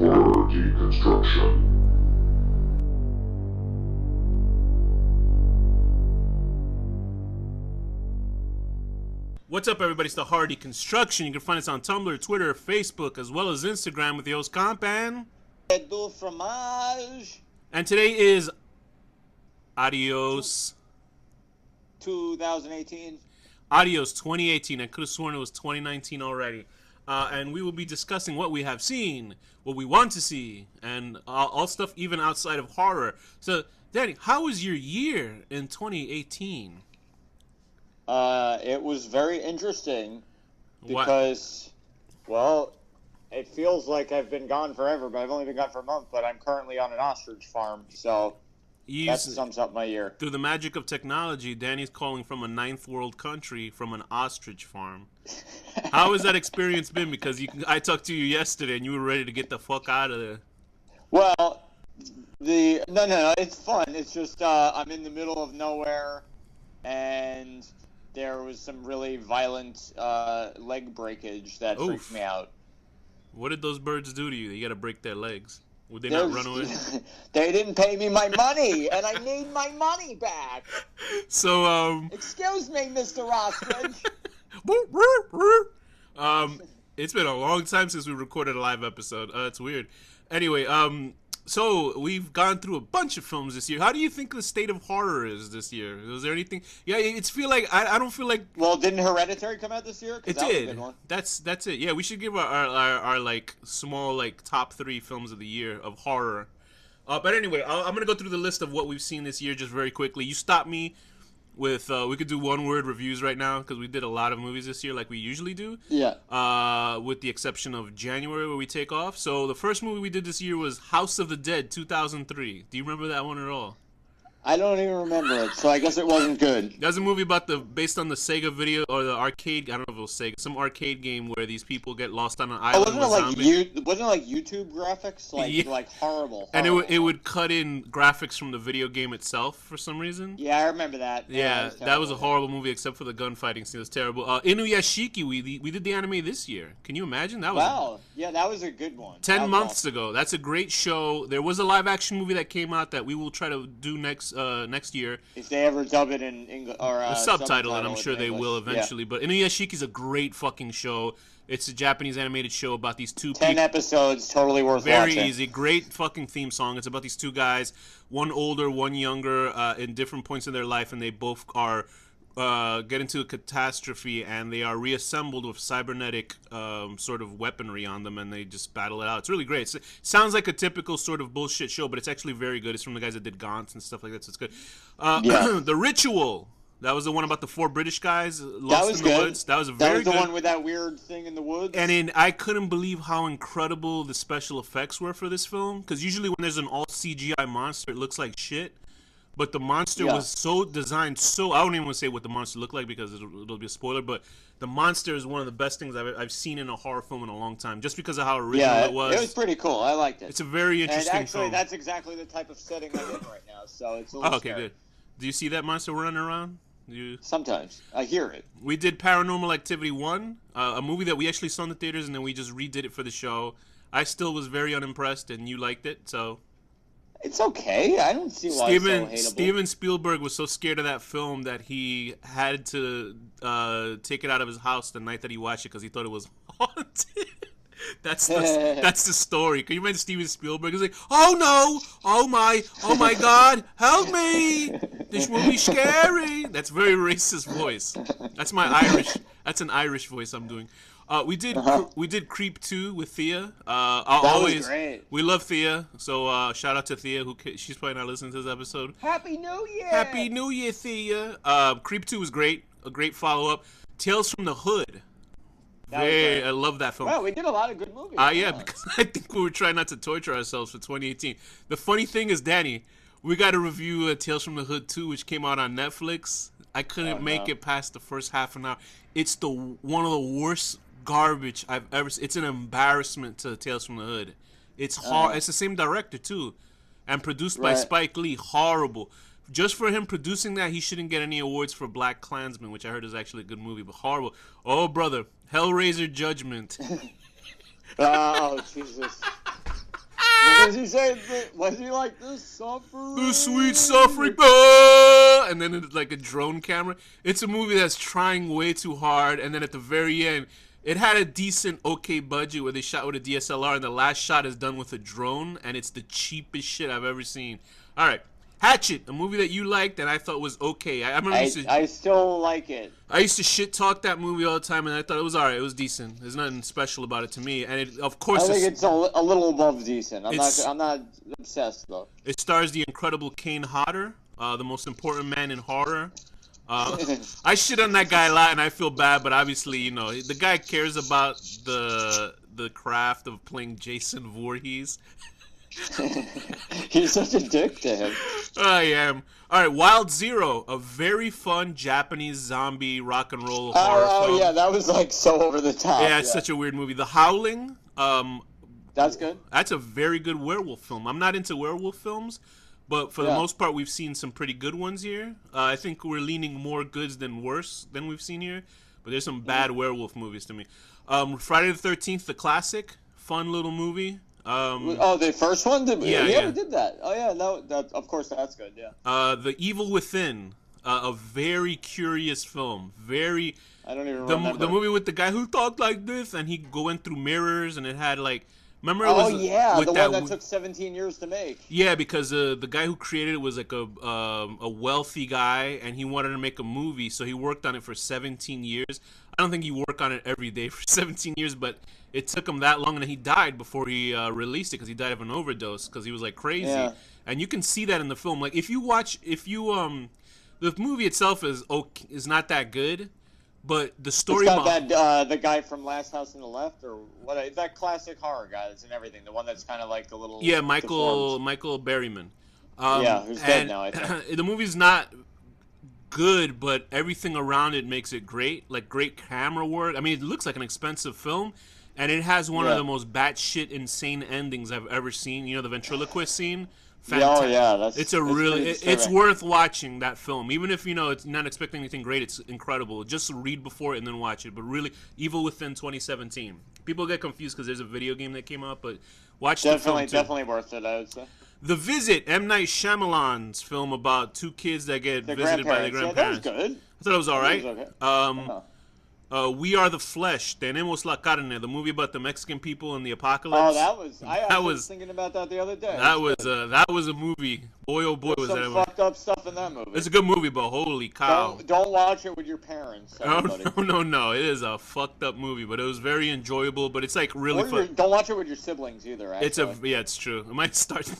Horror Deconstruction. What's up, everybody? It's the Horror Deconstruction. You can find us on Tumblr, Twitter, Facebook, as well as Instagram with the host komp and... Du fromage. And today is Adios. 2018. Adios 2018. I could have sworn it was 2019 already. And we will be discussing what we have seen, what we want to see, and all stuff even outside of horror. So, Danny, how was your year in 2018? It was very interesting because, well, it feels like I've been gone forever, but I've only been gone for a month, but I'm currently on an ostrich farm, so that sums up my year. Through the magic of technology, Danny's calling from a ninth world country from an ostrich farm. How has that experience been? Because I talked to you yesterday and you were ready to get the fuck out of there. Well, no, it's fun. It's just I'm in the middle of nowhere, and there was some really violent leg breakage that freaked me out. What did those birds do to you? You got to break their legs. Would they not run away? They didn't pay me my money, and I need my money back. So, excuse me, Mr. Ostrich. It's been a long time since we recorded a live episode. It's weird. Anyway, so we've gone through a bunch of films this year. How do you think the state of horror is this year? Was there anything? Yeah, it's feel like I don't feel like. Well, didn't Hereditary come out this year? It did. Was a good one. That's it. Yeah, we should give our like small like top 3 films of the year of horror. But anyway, I'm gonna go through the list of what we've seen this year just very quickly. You stop me with we could do one-word reviews right now because we did a lot of movies this year like we usually do. Yeah. With the exception of January where we take off. So the first movie we did this year was House of the Dead 2003. Do you remember that one at all? I don't even remember it, so I guess it wasn't good. That's a movie based on the Sega video or the arcade. I don't know if it was Sega, some arcade game where these people get lost on an island. Wasn't it like YouTube graphics, like horrible? And it would cut in graphics from the video game itself for some reason. Yeah, I remember that. Yeah, that was a horrible movie except for the gunfighting scene. It was terrible. Inuyashiki, we did the anime this year. Can you imagine? That was yeah, that was a good one. 10 months ago. That's a great show. There was a live action movie that came out that we will try to do next year. If they ever dub it in English or the subtitle, and I'm sure they will eventually. Yeah. But Inuyashiki is a great fucking show. It's a Japanese animated show about these 2 people. 10 episodes, totally worth watching. Very easy, great fucking theme song. It's about these 2 guys, one older, one younger, in different points in their life, and they both are get into a catastrophe, and they are reassembled with cybernetic sort of weaponry on them, and they just battle it out. It's really great. It sounds like a typical sort of bullshit show, but it's actually very good. It's from the guys that did Gaunt's and stuff like that, so it's good. The Ritual. That was the one about the 4 British guys lost in the woods. That was very good. That was the one with that weird thing in the woods. And I couldn't believe how incredible the special effects were for this film, because usually when there's an all CGI monster, it looks like shit. But the monster was so designed, I don't even want to say what the monster looked like because it'll be a spoiler, but the monster is one of the best things I've seen in a horror film in a long time, just because of how original it was. It was pretty cool. I liked it. It's a very interesting film. And actually, that's exactly the type of setting I'm in right now, so it's a little scary. Good. Do you see that monster running around? Sometimes. I hear it. We did Paranormal Activity 1, a movie that we actually saw in the theaters, and then we just redid it for the show. I still was very unimpressed, and you liked it, so... It's okay. I don't see why it's so hateable. Steven Spielberg was so scared of that film that he had to take it out of his house the night that he watched it because he thought it was haunted. That's the story. Can you imagine Steven Spielberg? He's like, oh no, oh my God, help me! This movie's scary. That's very racist voice. That's an Irish voice I'm doing. We did Creep 2 with Thea. That was great. We love Thea, so shout out to Thea. She's probably not listening to this episode. Happy New Year! Happy New Year, Thea. Creep 2 was great. A great follow-up. Tales from the Hood. I love that film. Wow, we did a lot of good movies. Yeah, because I think we were trying not to torture ourselves for 2018. The funny thing is, Danny, we got to review Tales from the Hood 2, which came out on Netflix. I couldn't make it past the first half an hour. It's one of the worst garbage I've ever seen. It's an embarrassment to Tales from the Hood. It's hard. It's the same director too, and produced by Spike Lee. Horrible. Just for him producing that, he shouldn't get any awards for Black Klansman, which I heard is actually a good movie, but horrible. Oh, brother, Hellraiser Judgment. Oh, Jesus. does he say? Was he like this suffering? The sweet suffering, and then it's like a drone camera. It's a movie that's trying way too hard, and then at the very end, it had a decent, okay budget where they shot with a DSLR, and the last shot is done with a drone, and it's the cheapest shit I've ever seen. All right. Hatchet, a movie that you liked and I thought was okay. I still like it. I used to shit talk that movie all the time, and I thought it was alright. It was decent. There's nothing special about it to me, and it, of course, I think it's a little above decent. I'm not obsessed though. It stars the incredible Kane Hodder, the most important man in horror. I shit on that guy a lot, and I feel bad, but obviously, you know, the guy cares about the craft of playing Jason Voorhees. He's such a dick to him. I am. All right, Wild Zero, a very fun Japanese zombie rock and roll horror film. Oh yeah, that was like so over the top. Yeah, it's such a weird movie. The Howling. That's good. That's a very good werewolf film. I'm not into werewolf films, but for the most part, we've seen some pretty good ones here. I think we're leaning more goods than worse than we've seen here, but there's some bad werewolf movies to me. Friday the 13th, the classic, fun little movie. The first one? Yeah, we did that. Oh yeah, that of course that's good. Yeah. The Evil Within, a very curious film. Very. I don't even remember the movie with the guy who talked like this, and he went through mirrors, and it had like. Remember? It was, the one that took 17 years to make. Yeah, because the guy who created it was like a wealthy guy, and he wanted to make a movie, so he worked on it for 17 years. I don't think he worked on it every day for 17 years, but it took him that long, and he died before he released it because he died of an overdose because he was like crazy. Yeah. And you can see that in the film. Like the movie itself is not that good. But the story. It's got that the guy from Last House on the Left, or what? That classic horror guy that's in everything. The one that's kind of like the little. Yeah, Michael Berryman. Who's dead now, I think. The movie's not good, but everything around it makes it great. Like great camera work. I mean, it looks like an expensive film, and it has one of the most batshit insane endings I've ever seen. You know, the ventriloquist scene. Fantastic. Oh yeah, it's worth watching that film, even if you know it's not expecting anything great. It's incredible. Just read before it and then watch it. But really, Evil Within 2017. People get confused because there's a video game that came out, but watch the film too. Definitely worth it, I would say. The Visit, M. Night Shyamalan's film about two kids that get visited by their grandparents. Yeah, that was good. I thought it was all right. Okay. We Are the Flesh, Tenemos la Carne, the movie about the Mexican people in the apocalypse. Oh, I was thinking about that the other day. That was a movie. Boy, oh boy, was that a movie. Some fucked up stuff in that movie. It's a good movie, but holy cow. Don't watch it with your parents, everybody. No. It is a fucked up movie, but it was very enjoyable, but it's like really fun. Don't watch it with your siblings either, actually. It's true. It might start,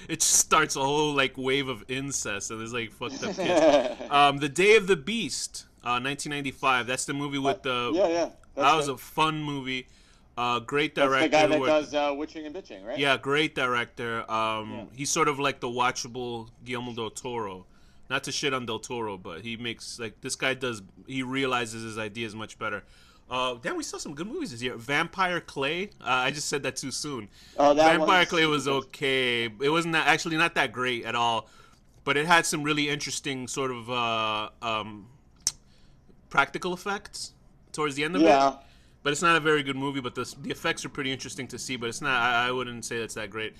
it starts a whole like wave of incest, and there's like fucked up kids. The Day of the Beast. 1995. That's the movie with the. That was a fun movie. Great director. That's the guy that does Witching and Bitching, right? Yeah, great director. He's sort of like the watchable Guillermo del Toro. Not to shit on del Toro, but he makes like this guy does. He realizes his ideas much better. Damn, we saw some good movies this year. Vampire Clay. I just said that too soon. Vampire Clay was okay. It wasn't actually not that great at all, but it had some really interesting sort of. Practical effects towards the end of it, but it's not a very good movie. But the effects are pretty interesting to see. But it's not. I wouldn't say it's that great.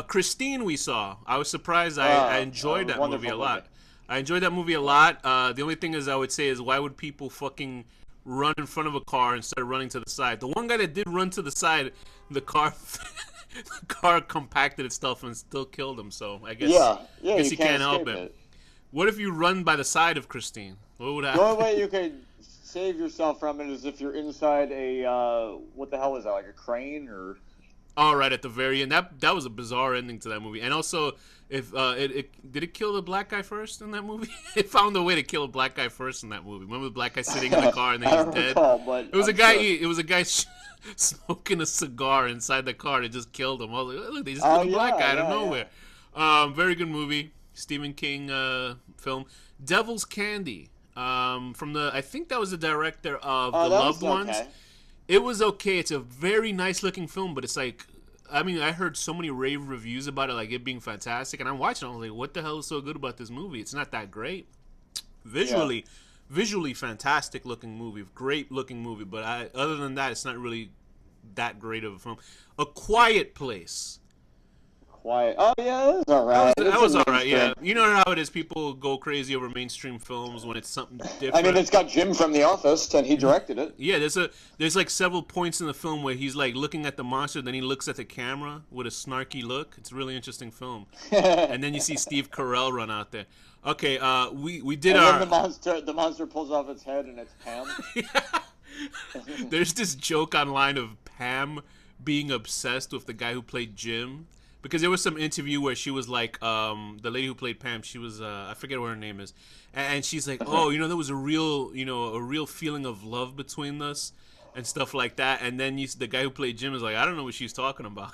Christine, we saw. I was surprised. I enjoyed that movie a lot. I enjoyed that movie a lot. The only thing I would say is why would people fucking run in front of a car instead of running to the side? The one guy that did run to the side, the car compacted itself and still killed him. So I guess you can't help it. What if you run by the side of Christine? What would happen? The only way you could save yourself from it is if you're inside a what the hell is that, like a crane or? All right, at the very end, that was a bizarre ending to that movie. And also, if did it kill the black guy first in that movie? It found a way to kill a black guy first in that movie. Remember the black guy sitting in the car and then he's dead? It was a guy smoking a cigar inside the car that just killed him. I was like, look, they just killed a black guy out of nowhere. Very good movie, Stephen King film. Devil's Candy. From I think that was the director of The Loved Ones. It was okay. It's a very nice looking film, but it's like, I mean, I heard so many rave reviews about it, like it being fantastic, and I'm watching it, I was like, what the hell is so good about this movie? It's not that great. Visually fantastic looking movie, great looking movie, but other than that, it's not really that great of a film. A Quiet Place. quiet. Oh yeah, it was alright. That was alright. Yeah, you know how it is. People go crazy over mainstream films when it's something different. I mean, it's got Jim from The Office, and he directed it. Yeah, there's like several points in the film where he's like looking at the monster, then he looks at the camera with a snarky look. It's a really interesting film. And then you see Steve Carell run out there. Okay, we did and our. Then the monster pulls off its head, and it's Pam. There's this joke online of Pam being obsessed with the guy who played Jim, because there was some interview where she was like, the lady who played Pam, she was I forget what her name is, and she's like, oh, there was a real feeling of love between us and stuff like that, and then the guy who played Jim is like, I don't know what she's talking about.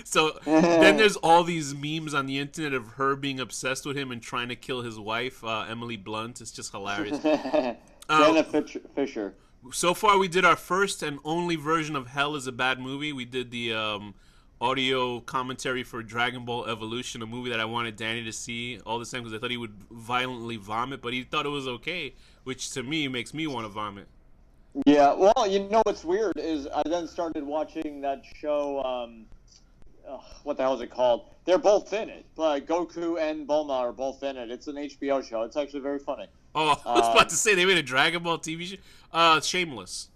So then there's all these memes on the internet of her being obsessed with him and trying to kill his wife, Emily Blunt. It's just hilarious. Jenna Fisher. So far, we did our first and only version of Hell is a Bad Movie. We did the audio commentary for Dragon Ball Evolution, a movie that I wanted Danny to see all the time because I thought he would violently vomit, but he thought it was okay, which to me makes me want to vomit. Yeah, well, you know what's weird is I then started watching that show, what the hell is it called? They're both in it. Goku and Bulma are both in it. It's an HBO show. It's actually very funny. Oh, I was about to say they made a Dragon Ball TV show. Shameless.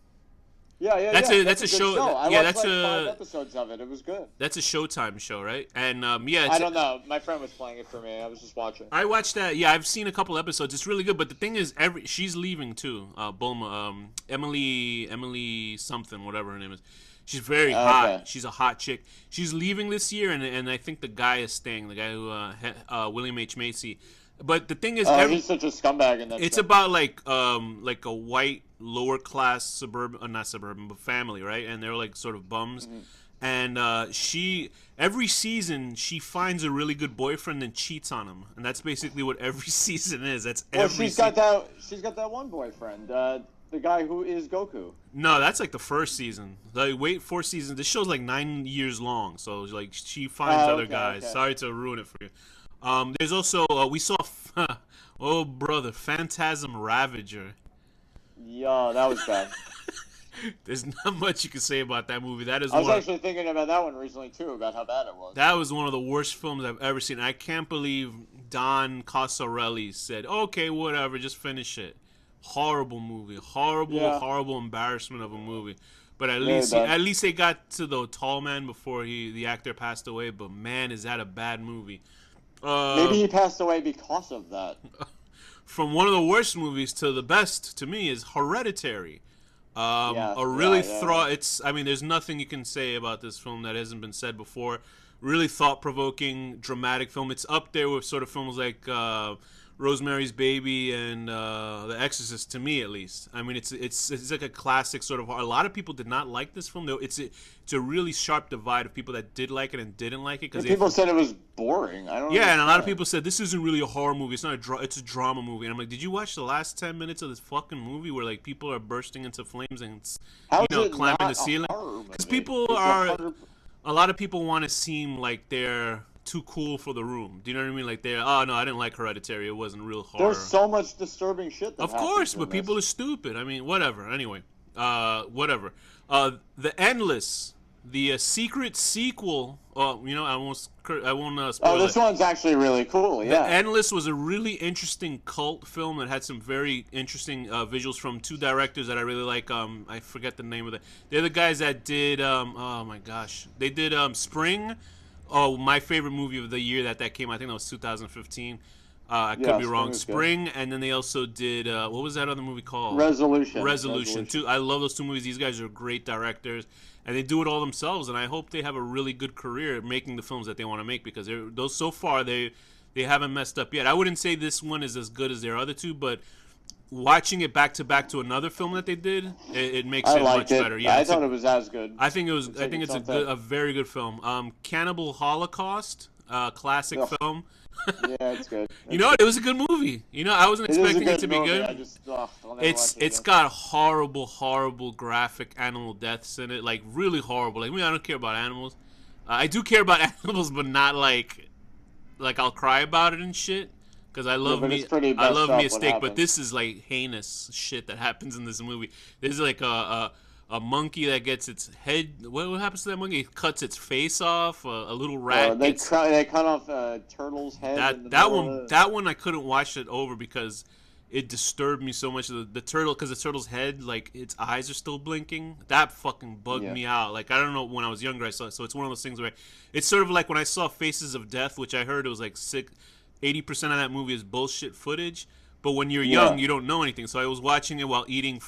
Yeah. That's a show. I yeah, watched 5 episodes of it. It was good. That's a Showtime show, right? And yeah, I don't know. My friend was playing it for me. I was just watching. I watched that. Yeah, I've seen a couple episodes. It's really good. But the thing is, she's leaving too. Bulma, Emily something, whatever her name is. She's very hot. Okay. She's a hot chick. She's leaving this year, and I think the guy is staying. The guy who William H. Macy. But the thing is, he's such a scumbag in that. It's about like a white lower class suburban, not suburban, but family, right? And they're like sort of bums. Mm-hmm. And she every season she finds a really good boyfriend and cheats on him, and that's basically what every season is. That's every. She's got that one boyfriend, the guy who is Goku. No, that's like the first season. Like wait 4 seasons. This show's like 9 years long, so like she finds other guys. Okay. Sorry to ruin it for you. There's also we saw oh brother, Phantasm Ravager. Yeah, that was bad. There's not much you can say about that movie. That is. I was actually thinking about that one recently too, about how bad it was. That was one of the worst films I've ever seen. I can't believe Don Coscarelli said, "Okay, whatever, just finish it." Horrible movie, horrible embarrassment of a movie. But at least they got to the tall man before the actor passed away. But man, is that a bad movie. Maybe he passed away because of that. From one of the worst movies to the best to me is Hereditary. It's. I mean, there's nothing you can say about this film that hasn't been said before. Really thought-provoking, dramatic film. It's up there with sort of films like Rosemary's Baby and The Exorcist, to me at least. I mean, it's like a classic sort of. A lot of people did not like this film, though. It's a really sharp divide of people that did like it and didn't like it. People said it was boring. I don't. Yeah, and a lot of people said this isn't really a horror movie. It's not it's a drama movie. And I'm like, did you watch the last 10 minutes of this fucking movie where like people are bursting into flames and climbing the ceiling? Because a lot of people want to seem like they're too cool for the room. Do you know what I mean? Like they're, oh no, I didn't like Hereditary. It wasn't real horror. There's so much disturbing shit that Of course, but people are stupid. I mean, whatever. Anyway, whatever. The Endless, the secret sequel. I won't spoil Oh, this one's actually really cool. Yeah. The Endless was a really interesting cult film that had some very interesting visuals from 2 directors that I really like. I forget the name of it. They're the guys that did. Oh my gosh, they did Spring. Oh, my favorite movie of the year that came. I think that was 2015. I could be wrong. Spring, and then they also did what was that other movie called? Resolution. Too. I love those 2 movies. These guys are great directors, and they do it all themselves. And I hope they have a really good career at making the films that they want to make, because those so far they haven't messed up yet. I wouldn't say this one is as good as their other 2, but watching it back to back to another film that they did, it makes it much better. Yeah, I thought it was as good. I think it's a very good film. Cannibal Holocaust, classic film. Yeah, it's good. It was a good movie. I wasn't expecting it to be good. It's got horrible graphic animal deaths in it, like really horrible. Like, I don't care about animals. I do care about animals, but not like I'll cry about it and shit. Because I love me a steak, but this is like heinous shit that happens in this movie. There's like a a monkey that gets its head. What happens to that monkey? It cuts its face off. A little rat. They cut off a turtle's head. That one I couldn't watch it over because it disturbed me so much. The turtle, because the turtle's head, like its eyes are still blinking. That fucking bugged me out. Like I don't know, when I was younger I saw it, so it's one of those things where it's sort of like when I saw Faces of Death, which I heard it was like 80% of that movie is bullshit footage. But when you're young, you don't know anything. So I was watching it while eating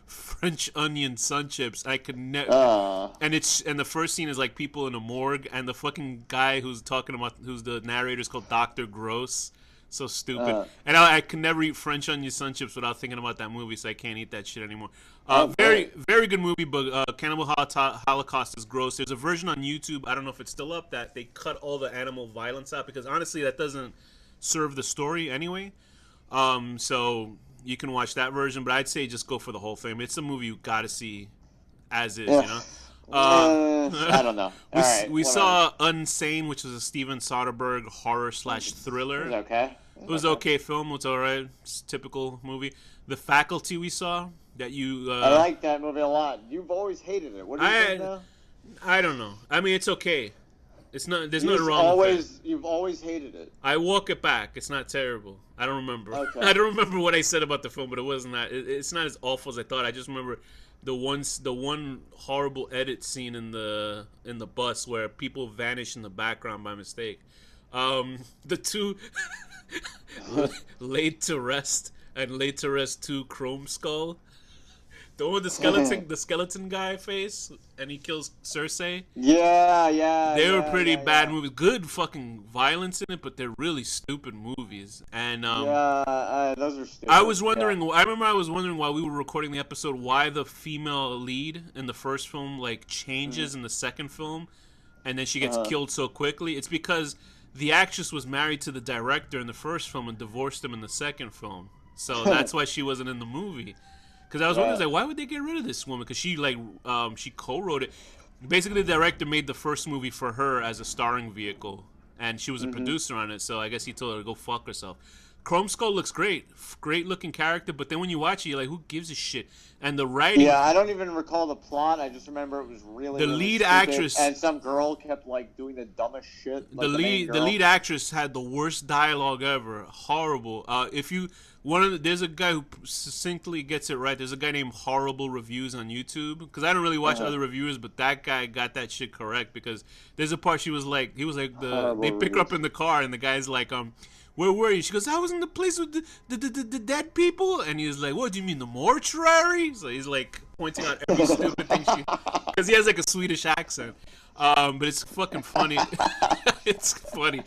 French onion sun chips. I could never. And the first scene is like people in a morgue, and the fucking guy who's the narrator is called Dr. Gross. So stupid. And I can never eat French onion sun chips without thinking about that movie, so I can't eat that shit anymore. Very good movie, but Cannibal Holocaust is gross. There's a version on YouTube, I don't know if it's still up, that they cut all the animal violence out, because honestly that doesn't serve the story anyway. So you can watch that version, but I'd say just go for the whole thing. It's a movie you gotta see as is, you know? I don't know. We saw Unsane, which was a Steven Soderbergh horror/thriller. It was okay. It was okay film. It's alright. It's a typical movie. The Faculty we saw that you. I like that movie a lot. You've always hated it. What do you think now? I don't know. I mean, it's okay. It's not. There's nothing wrong with it. You've always hated it. I walk it back. It's not terrible. I don't remember. Okay. I don't remember what I said about the film, but it wasn't that. It's not as awful as I thought. I just remember the one horrible edit scene in the bus where people vanish in the background by mistake. The two Laid to Rest and Laid to Rest 2 Chrome Skull. The one with the skeleton guy face, and he kills Cersei. Yeah. They were pretty bad movies. Good fucking violence in it, but they're really stupid movies. And those are stupid. I was wondering. I remember I was wondering while we were recording the episode why the female lead in the first film like changes in the second film, and then she gets killed so quickly. It's because the actress was married to the director in the first film and divorced him in the second film. So that's why she wasn't in the movie. Because I was wondering, like, why would they get rid of this woman? Because she, like, she co-wrote it. Basically, the director made the first movie for her as a starring vehicle, and she was a producer on it, so I guess he told her to go fuck herself. Chrome Skull looks great. Great-looking character, but then when you watch it, you're like, who gives a shit? And the writing... Yeah, I don't even recall the plot. I just remember it was really lead stupid, actress... And some girl kept, like, doing the dumbest shit. Like the lead actress had the worst dialogue ever. Horrible. There's a guy who succinctly gets it right. There's a guy named Horrible Reviews on YouTube. Because I don't really watch other reviewers, but that guy got that shit correct. Because there's a part they pick her up in the car, and the guy's like, where were you? She goes, I was in the place with the dead people. And he's like, what do you mean, the mortuary? So he's like pointing out every stupid thing because he has like a Swedish accent. But it's fucking funny. It's funny.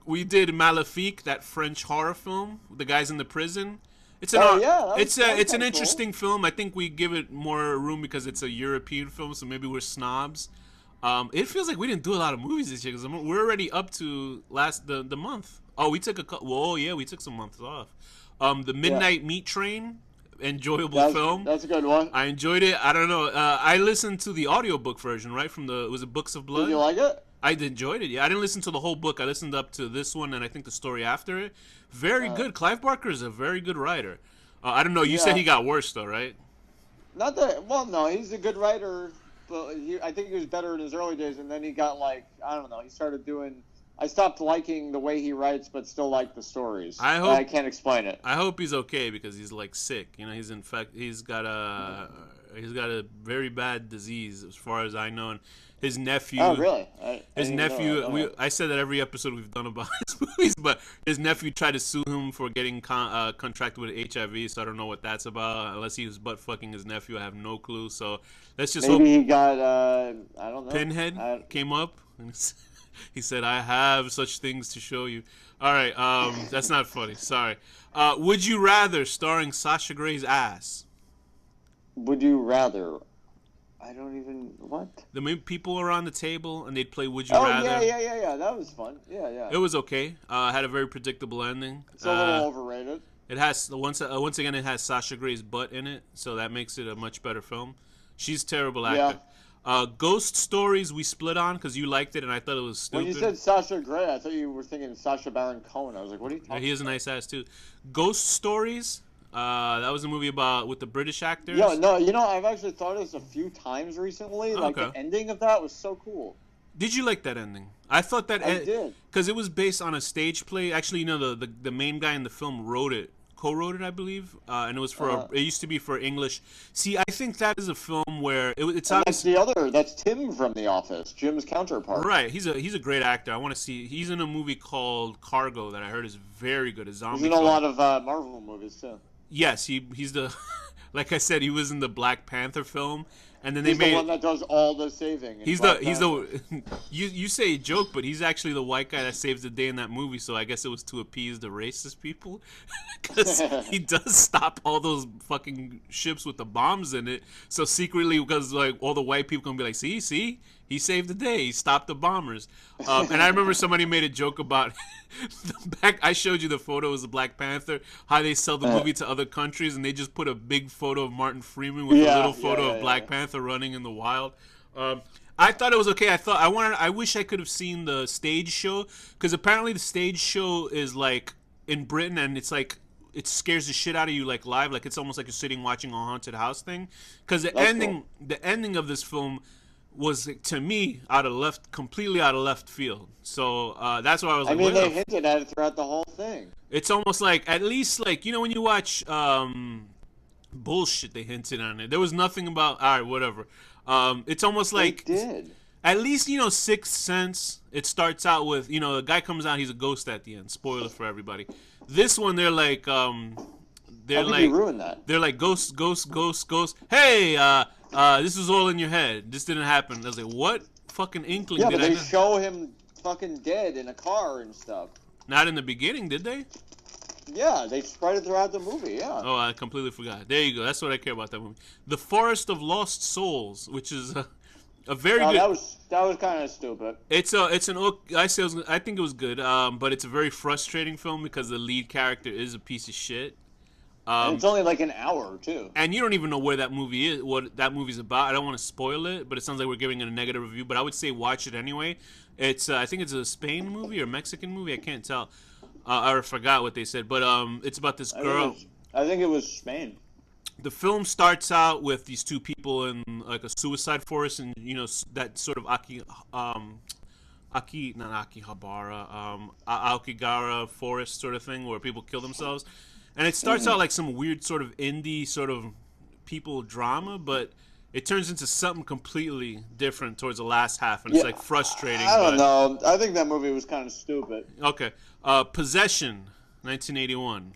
We did Maléfique, that French horror film. The guy's in the prison. It's an interesting film. I think we give it more room because it's a European film, so maybe we're snobs. It feels like we didn't do a lot of movies this year because we're already up to the month. Oh, we took we took some months off. The Midnight Meat Train, enjoyable film. That's a good one. I enjoyed it. I don't know. I listened to the audiobook version, right? Was it Books of Blood? Did you like it? I enjoyed it. Yeah, I didn't listen to the whole book. I listened up to this one and I think the story after it. Very good. Clive Barker is a very good writer. I don't know. You said he got worse though, right? Not that. Well, no, he's a good writer. But I think he was better in his early days, and then he got like, I don't know. He started doing. I stopped liking the way he writes, but still like the stories. I can't explain it. I hope he's okay because he's like sick. You know, he's got a very bad disease as far as I know. And his nephew. Oh, really? I said that every episode we've done about his movies, but his nephew tried to sue him for getting contracted with HIV. So I don't know what that's about. Unless he was butt fucking his nephew, I have no clue. So let's just hope. Maybe he got I don't know. Pinhead came up. He said, I have such things to show you. All right, that's not funny. Sorry. Would You Rather, starring Sasha Grey's ass. Would you rather? I don't even... What? The people are on the table, and they'd play Would You Rather. Oh, yeah. That was fun. Yeah. It was okay. Had a very predictable ending. It's a little overrated. It has... Once again, it has Sasha Grey's butt in it, so that makes it a much better film. She's a terrible actor. Ghost Stories we split on because you liked it and I thought it was stupid. When you said Sasha Grey, I thought you were thinking Sacha Baron Cohen. I was like, what are you talking about? He has a nice ass too. Ghost Stories, That was a movie with the British actors. Yeah, no, I've actually thought of this a few times recently. Like, okay. the ending of that was so cool. Did you like that ending? I thought that I did. Because it was based on a stage play. Actually, the main guy in the film co-wrote it, I believe, and it was it used to be for English. See, I think that is a film where it's obviously that's Tim from The Office, Jim's counterpart. Right, he's a great actor. I want to see. He's in a movie called Cargo that I heard is very good. A zombie. He's in a lot of Marvel movies too. Yes, he's the, like I said, he was in the Black Panther film, and then he's the one that does all the saving. He's you say a joke, but he's actually the white guy that saves the day in that movie. So I guess it was to appease the racist people, because he does stop all those fucking ships with the bombs in it. So secretly, because like all the white people gonna be like, see, he saved the day. He stopped the bombers. And I remember somebody made a joke about I showed you the photo of the Black Panther, how they sell the movie to other countries, and they just put a big photo of Martin Freeman with a little photo of Black Panther running in the wild. I thought it was okay. I wish I could have seen the stage show, because apparently the stage show is like in Britain, and it's like it scares the shit out of you like live, like it's almost like you're sitting watching a haunted house thing. Because the ending of this film was, to me, completely out of left field. So that's why I was like, they hinted at it throughout the whole thing. It's almost like, at least like, when you watch bullshit, they hinted on it. There was nothing about, all right, whatever. It's almost like, they did. At least, Sixth Sense, it starts out with, the guy comes out, he's a ghost at the end. Spoiler for everybody. This one, they're like, you ruined that. They're like, ghost. Hey, this was all in your head. This didn't happen. I was like, what fucking inkling did I know? Yeah, but they show him fucking dead in a car and stuff. Not in the beginning, did they? Yeah, they spread it throughout the movie, yeah. Oh, I completely forgot. There you go. That's what I care about that movie. The Forest of Lost Souls, which is a very good... That was kind of stupid. I think it was good, but it's a very frustrating film because the lead character is a piece of shit. And it's only like an hour, too. And you don't even know where that movie is, what that movie's about. I don't want to spoil it, but it sounds like we're giving it a negative review. But I would say watch it anyway. It's I think it's a Spain movie or Mexican movie. I can't tell. I forgot what they said. But it's about this girl. I think it was Spain. The film starts out with these two people in like a suicide forest, and that sort of Aokigahara forest sort of thing where people kill themselves. And it starts out like some weird sort of indie sort of people drama, but it turns into something completely different towards the last half, and it's like frustrating. I don't know. I think that movie was kind of stupid. Okay. Possession, 1981.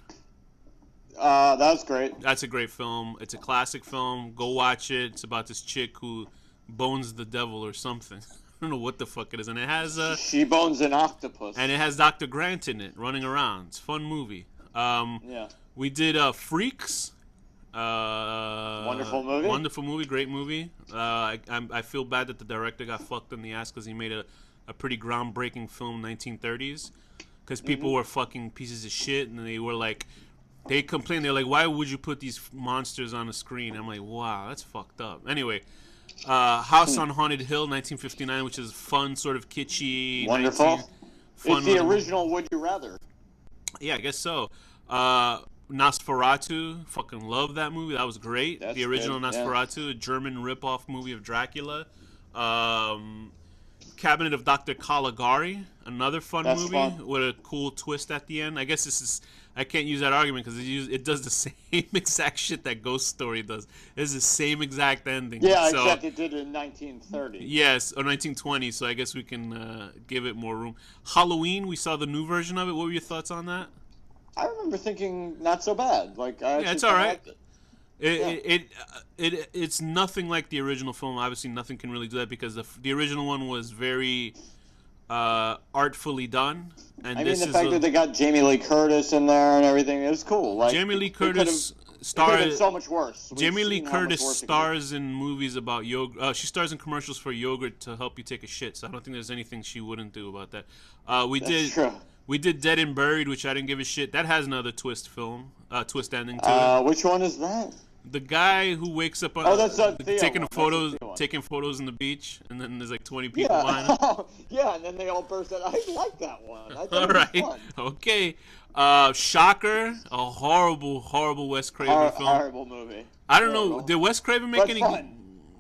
That's great. That's a great film. It's a classic film. Go watch it. It's about this chick who bones the devil or something. I don't know what the fuck it is. And it has... she bones an octopus. And it has Dr. Grant in it, running around. It's a fun movie. We did Freaks. Wonderful movie. Wonderful movie. Great movie. I feel bad that the director got fucked in the ass because he made a pretty groundbreaking film in 1930s. Because people were fucking pieces of shit, and they were like... They complained. They're like, why would you put these monsters on the screen? I'm like, wow, that's fucked up. Anyway, House on Haunted Hill, 1959, which is fun, sort of kitschy. Wonderful. It's the original Would You Rather. Yeah, I guess so. Nosferatu, fucking love that movie. That was great. That's the original good, Nosferatu, a German rip-off movie of Dracula. Cabinet of Dr. Caligari, another fun movie with a cool twist at the end. I guess this is... I can't use that argument because it does the same exact shit that Ghost Story does. It's the same exact ending. Yeah, except it did it in 1930. Yes, or 1920, so I guess we can give it more room. Halloween, we saw the new version of it. What were your thoughts on that? I remember thinking not so bad. It's all right. It's nothing like the original film. Obviously, nothing can really do that because the original one was very artfully done. And I mean, the fact that they got Jamie Lee Curtis in there and everything, it was cool. Like, Jamie Lee Curtis stars so much worse. Jamie Lee Curtis stars in movies about yogurt. She stars in commercials for yogurt to help you take a shit. So I don't think there's anything she wouldn't do about that. We did Dead and Buried, which I didn't give a shit. That has another twist ending to it. Which one is that? The guy who wakes up Oh, that's a Theo taking one. photos, That's a Theo one. taking photos in the beach, and then there's like 20 people Yeah. behind him. Yeah, and then they all burst out. I like that one. I thought All it was right, fun. okay. Shocker, a horrible Wes Craven film. Horrible movie. I don't know. Horrible. Did Wes Craven make But any? fun.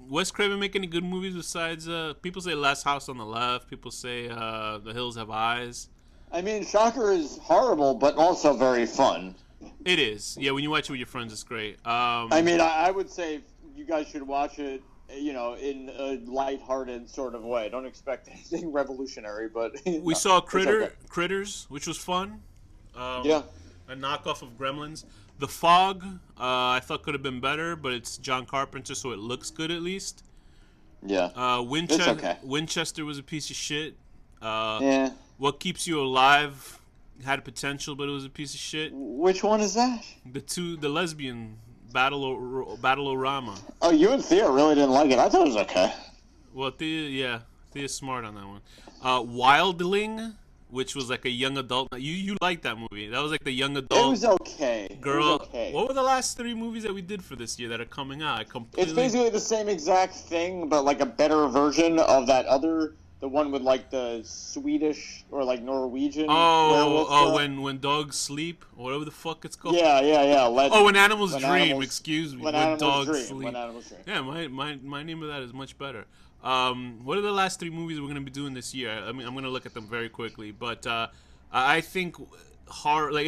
Wes Craven make any good movies besides? People say Last House on the Left. People say The Hills Have Eyes. I mean, Shocker is horrible, but also very fun. It is. Yeah, when you watch it with your friends, it's great. I mean, I would say you guys should watch it, in a lighthearted sort of way. Don't expect anything revolutionary, but we saw okay. Critters, which was fun. Yeah. A knockoff of Gremlins. The Fog, I thought could have been better, but it's John Carpenter, so it looks good at least. Yeah. Winchester, It's okay. Winchester was a piece of shit. Yeah. What Keeps You Alive had potential, but it was a piece of shit. Which one is that? The lesbian Battle-O-Rama. Oh, you and Thea really didn't like it. I thought it was okay. Well, Thea's smart on that one. Wildling, which was like a young adult. You liked that movie? That was like the young adult. It was okay. Girl. It was okay. What were the last 3 movies that we did for this year that are coming out? It's basically the same exact thing, but like a better version of that other. The one with like the Swedish or like Norwegian. werewolf stuff. When dogs sleep, or whatever the fuck it's called. Yeah. When animals dream. Excuse me. When dogs sleep. When animals dream. Yeah, my name of that is much better. What are the last 3 movies we're gonna be doing this year? I mean, I'm gonna look at them very quickly, but I think horror. Like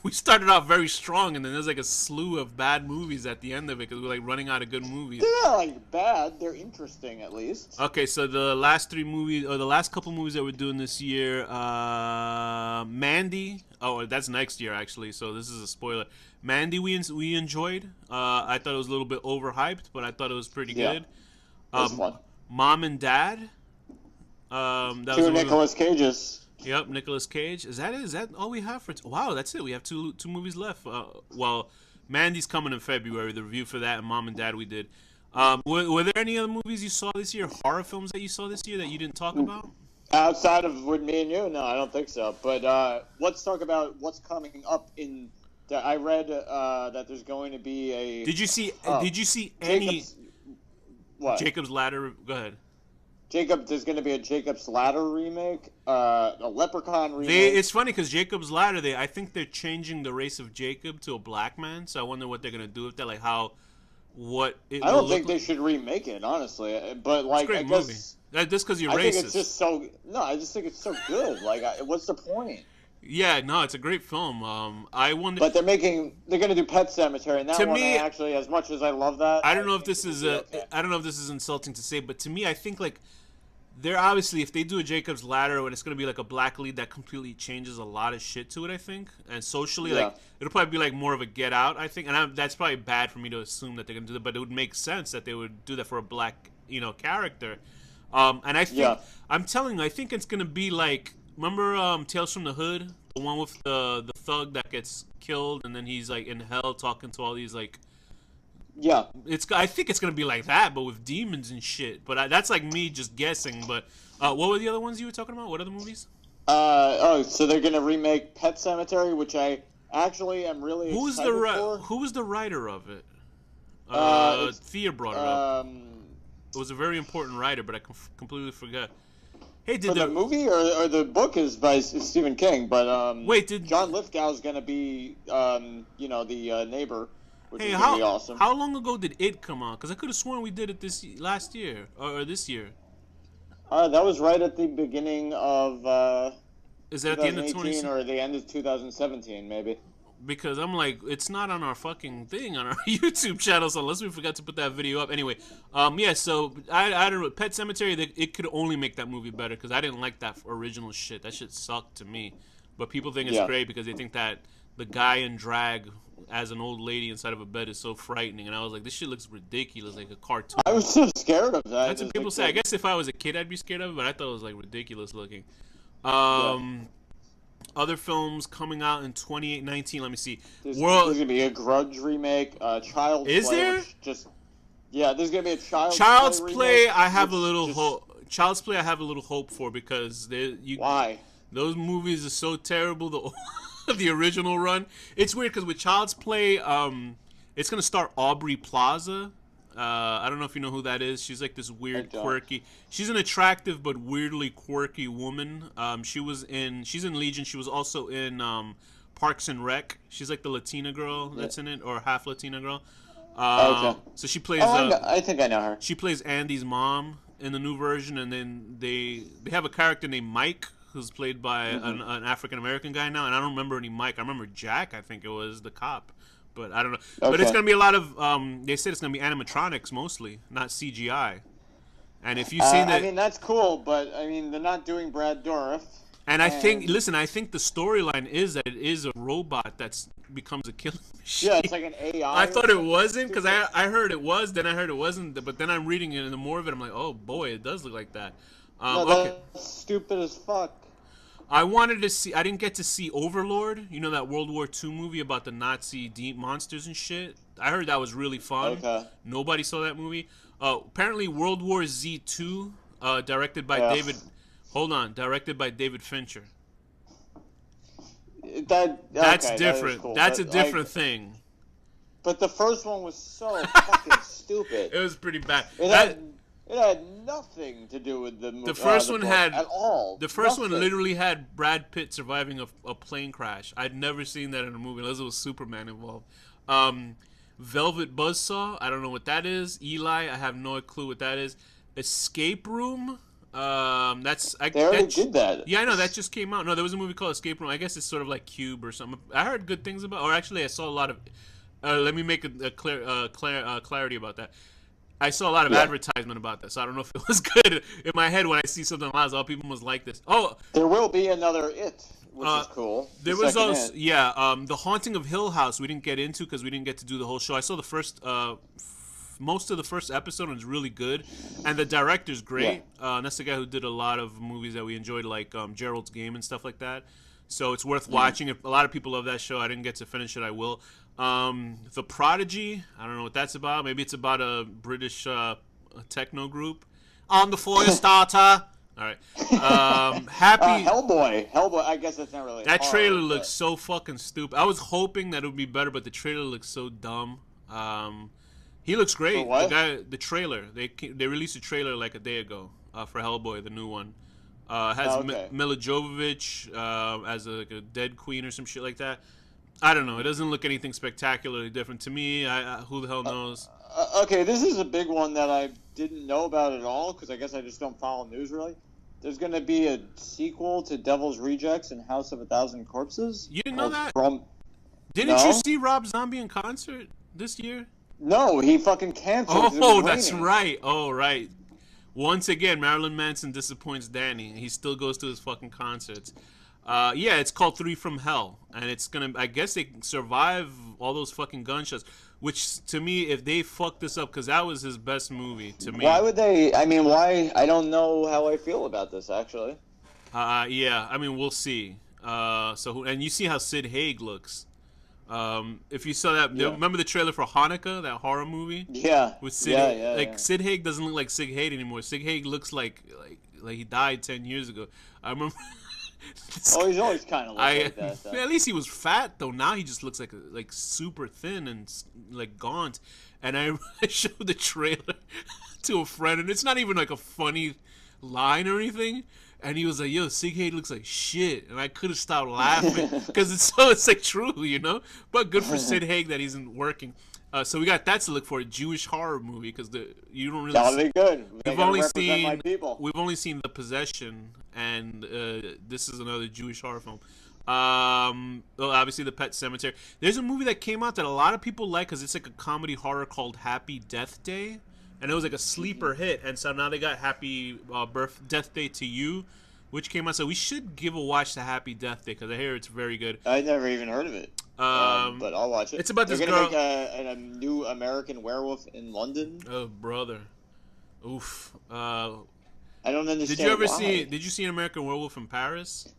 we started off very strong, and then there's like a slew of bad movies at the end of it because we're like running out of good movies. They're not like bad. They're interesting at least. Okay, so the last 3 movies, or the last couple movies that we're doing this year, Mandy. Oh, that's next year actually. So this is a spoiler. Mandy, we enjoyed. I thought it was a little bit overhyped, but I thought it was pretty good. That's fun. Mom and Dad. That 2 was Nicolas Cages. Yep, Nicolas Cage. Is that all we have for? Wow, that's it. We have two movies left. Well, Mandy's coming in February. The review for that, and Mom and Dad we did. Were there any other movies you saw this year? Horror films that you saw this year that you didn't talk about? Outside of with me and you, no, I don't think so. But let's talk about what's coming up in. I read that there's going to be a. Did you see any? What? Jacob's Ladder. Go ahead. There's going to be a Jacob's Ladder remake, a Leprechaun remake. It's funny because Jacob's Ladder, I think they're changing the race of Jacob to a black man. So I wonder what they're going to do with that, like I don't think they should remake it, honestly. But like, it's a great movie. Just because you're racist. I think it's just so. No, I just think it's so good. Like, what's the point? Yeah, no, it's a great film. I wonder. But they're going to do Pet Sematary, and that to one me, actually, as much as I love that, I don't know if this is I don't know if this is insulting to say, but to me, I think like. They're obviously, if they do a Jacob's Ladder and it's going to be like a black lead, that completely changes a lot of shit to it, I think. And socially, like, it'll probably be like more of a Get Out, I think. And that's probably bad for me to assume that they're going to do that, but it would make sense that they would do that for a black, character. And I think, I'm telling you, I think it's going to be like, remember Tales from the Hood? The one with the thug that gets killed and then he's like in hell talking to all these like. Yeah, I think it's gonna be like that, but with demons and shit. But that's like me just guessing. But what were the other ones you were talking about? What other movies? So they're gonna remake Pet Sematary, which I actually am really excited for. Who was the writer of it? Thea brought it up. It was a very important writer, but I completely forgot. Hey, did the movie or the book is by Stephen King? But wait, did John Lithgow's gonna be the neighbor. Hey, how long ago did it come out? Because I could have sworn we did it last year or this year. That was right at the beginning of. Is that at the end of 2018 or the end of 2017, maybe? Because I'm like, it's not on our fucking thing on our YouTube channels unless we forgot to put that video up. Anyway, yeah. So I don't know. Pet Sematary, it could only make that movie better because I didn't like that original shit. That shit sucked to me. But people think it's great because they think that the guy in drag as an old lady inside of a bed is so frightening, and I was like, this shit looks ridiculous, like a cartoon. I was so scared of that. That's what people say. I guess if I was a kid, I'd be scared of it, but I thought it was like ridiculous looking. Other films coming out in 2019. Let me see. There's gonna be a Grudge remake. Child's Play. Is there? There's gonna be a Child's Play. I have a little hope. Child's Play. I have a little hope for because why? Those movies are so terrible. The original run. It's weird because with Child's Play, It's gonna star Aubrey Plaza. I don't know if you know who that is. She's like this weird, quirky. She's an attractive but weirdly quirky woman. She's in Legion. She was also in Parks and Rec. She's like the Latina girl that's in it, or half Latina girl. Okay. So she plays. I think I know her. She plays Andy's mom in the new version, and then they have a character named Mike, who's played by an African American guy now, and I don't remember any Mike. I remember Jack. I think it was the cop. But I don't know. Okay. But it's going to be a lot of, they said it's going to be animatronics mostly, not CGI. And if you've seen that... I mean, that's cool, but, I mean, they're not doing Brad Dourif. And I think, listen, I think the storyline is that it is a robot that becomes a killing machine. Yeah, it's like an AI. I thought it wasn't, because I heard it was, then I heard it wasn't, but then I'm reading it, and the more of it, I'm like, oh, boy, it does look like that. No, that's stupid as fuck. I wanted to see. I didn't get to see Overlord. You know that World War II movie about the Nazi deep monsters and shit. I heard that was really fun. Okay. Nobody saw that movie. Apparently, World War Z 2, directed by David. Hold on, directed by David Fincher. That's different. Cool, that's a different thing. But the first one was so fucking stupid. It was pretty bad. It had nothing to do with the movie. The first one had at all. The first one literally had Brad Pitt surviving a plane crash. I'd never seen that in a movie unless it was Superman involved. Velvet Buzzsaw, I don't know what that is. Eli, I have no clue what that is. Escape Room, they already did that. Yeah, I know that just came out. No, there was a movie called Escape Room. I guess it's sort of like Cube or something. I heard good things about. Or actually, I saw a lot of. Let me make a clarity about that. I saw a lot of advertisement about this, so I don't know if it was good. In my head, when I see something like this, people must like this. Oh, there will be another It, which is cool. There was also, The Haunting of Hill House we didn't get into because we didn't get to do the whole show. I saw the first, most of the first episode, and it's really good. And the director's great. And that's the guy who did a lot of movies that we enjoyed, like Gerald's Game and stuff like that. So it's worth watching. If a lot of people love that show, I didn't get to finish it, I will. The Prodigy, I don't know what that's about. Maybe it's about a British techno group. On the Fire Starter. All right. Happy. Hellboy. I guess that's not really. That trailer looks so fucking stupid. I was hoping that it would be better, but the trailer looks so dumb. He looks great. The trailer. They released a trailer like a day ago for Hellboy, the new one. Has Mila Jovovich as a dead queen or some shit like that. I don't know. It doesn't look anything spectacularly different to me. Who the hell knows? Okay, this is a big one that I didn't know about at all because I guess I just don't follow news really. There's going to be a sequel to Devil's Rejects and House of a Thousand Corpses. You didn't know that? Didn't you see Rob Zombie in concert this year? No, he fucking canceled. Oh, that's right. Oh, right. Once again, Marilyn Manson disappoints Danny. He still goes to his fucking concerts. Yeah, it's called 3 from Hell, and it's gonna. I guess they survive all those fucking gunshots. Which to me, if they fuck this up, because that was his best movie to me. Why would they? I mean, why? I don't know how I feel about this actually. Yeah, I mean, we'll see. And you see how Sid Haig looks. If you saw that, remember the trailer for Hanukkah, that horror movie? Yeah. With Sid, Sid Haig doesn't look like Sid Haig anymore. Sid Haig looks like he died 10 years ago. I remember. He's always kind of like that. At least he was fat though. Now he just looks like super thin and like gaunt. And I showed the trailer to a friend, and it's not even like a funny line or anything. And he was like, "Yo, Sid Haig looks like shit," and I couldn't stop laughing because it's like true, you know. But good for Sid Haig that he's working. So we got that to look for, a Jewish horror movie because you don't really. That'll be good. We've only seen The Possession, and this is another Jewish horror film. Obviously the Pet Cemetery. There's a movie that came out that a lot of people like because it's like a comedy horror called Happy Death Day. And it was like a sleeper hit, and so now they got Happy Death Day to You, which came out. So we should give a watch to Happy Death Day because I hear it's very good. I never even heard of it, but I'll watch it. It's about this girl. They're gonna make a new American Werewolf in London. Oh, brother, oof. I don't understand. Did you ever see? Did you see an American Werewolf in Paris?